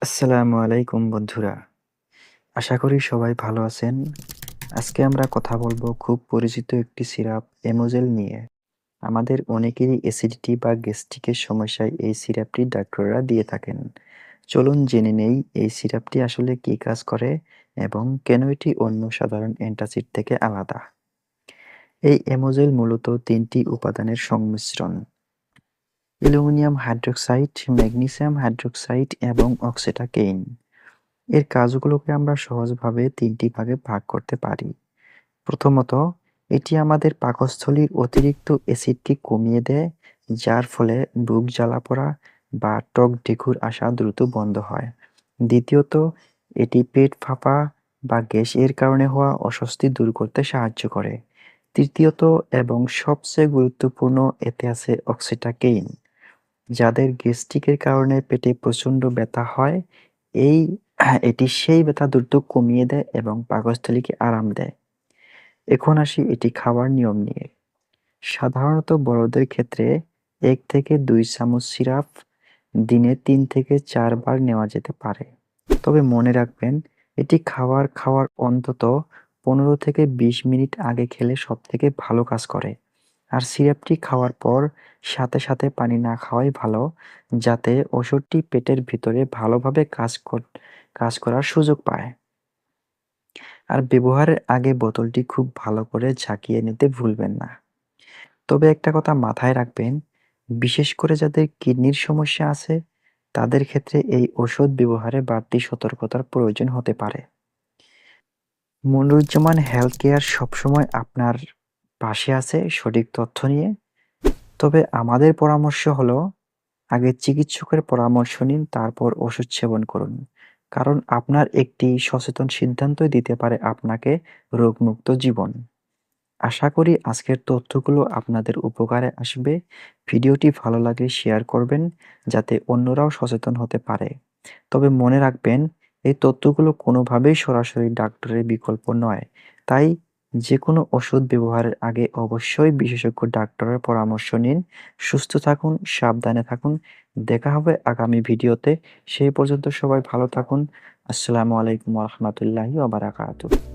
আসসালামু আলাইকুম বন্ধুরা। আশা করি সবাই ভালো আছেন। আজকে আমরা কথা বলবো খুব পরিচিত একটি সিরাপ এমোজেল নিয়ে। আমাদের অনেকেরই অ্যাসিডিটি বা গ্যাস্ট্রিকের সমস্যায় এই সিরাপটি ডাক্তাররা দিয়ে থাকেন। চলুন জেনে নেই এই সিরাপটি আসলে কী কাজ করে এবং কেন এটি অন্য সাধারণ অ্যান্টাসিড থেকে আলাদা। এই এমোজেল মূলত ৩টি উপাদানের সংমিশ্রণ। অ্যালুমিনিয়াম হাইড্রোক্সাইড, ম্যাগনেসিয়াম হাইড্রোক্সাইড এবং অক্সিটাকেইন। এর কাজগুলোকে আমরা সহজভাবে ৩টি ভাগে ভাগ করতে পারি। প্রথমত, এটি আমাদের পাকস্থলীর অতিরিক্ত অ্যাসিডকে কমিয়ে দেয়, যার ফলে বুক জ্বালা-পোড়া বা টক ঢেকুর আসা দ্রুত বন্ধ হয়। দ্বিতীয়ত, এটি পেট ফাঁপা বা গ্যাসের কারণে হওয়া অস্বস্তি দূর করতে সাহায্য করে। তৃতীয়ত এবং সবচেয়ে গুরুত্বপূর্ণ, এতে আছে অক্সিটাকেইন। যাদের গ্যাস্ট্রিকের কারণে পেটে প্রচণ্ড ব্যথা হয়, এই এটি সেই ব্যথা দ্রুত কমিয়ে দেয় এবং পাকস্থলীকে আরাম দেয়। এখন আসি এটি খাওয়ার নিয়ম নিয়ে। সাধারণত বড়দের ক্ষেত্রে ১ থেকে ২ চামচ সিরাপ দিনে ৩ থেকে ৪ বার নেওয়া যেতে পারে। তবে মনে রাখবেন, এটি খাওয়ার অন্তত ১৫ থেকে ২০ মিনিট আগে খেলে সবথেকে ভালো কাজ করে। আর সিরাপটি খাওয়ার পর সাথে সাথে পানি না খাওয়াই ভালো, যাতে ওষুধটি পেটের ভিতরে ভালোভাবে কাজ করার সুযোগ পায়। আর ব্যবহারের আগে বোতলটি খুব ভালো করে ঝাঁকিয়ে নিতে ভুলবেন না। তবে একটা কথা মাথায় রাখবেন, বিশেষ করে যাদের কিডনির সমস্যা আছে, তাদের ক্ষেত্রে এই ওষুধ ব্যবহারে বাড়তি সতর্কতার প্রয়োজন হতে পারে। মনিরুজ্জামান হেলথ কেয়ার সবসময় আপনার পাশে আছে সঠিক তথ্য নিয়ে। তবে আমাদের পরামর্শ হলো, আগে চিকিৎসকের পরামর্শ নিন, তারপর ওষুধ সেবন করুন। কারণ আপনার একটি সচেতন সিদ্ধান্তই দিতে পারে আপনাকে রোগমুক্ত জীবন। আশা করি আজকের তথ্যগুলো আপনাদের উপকারে আসবে। ভিডিওটি ভালো লাগলে শেয়ার করবেন, যাতে অন্যরাও সচেতন হতে পারে। তবে মনে রাখবেন, এই তথ্যগুলো কোনোভাবেই সরাসরি ডাক্তারের বিকল্প নয়। তাই যেকোনো ওষুধ ব্যবহারের আগে অবশ্যই বিশেষজ্ঞ ডাক্তারের পরামর্শ নিন। সুস্থ থাকুন, সাবধানে থাকুন। দেখা হবে আগামী ভিডিওতে। সেই পর্যন্ত সবাই ভালো থাকুন। আসসালামু আলাইকুম ওয়া রাহমাতুল্লাহি ওয়া বারাকাতুহু।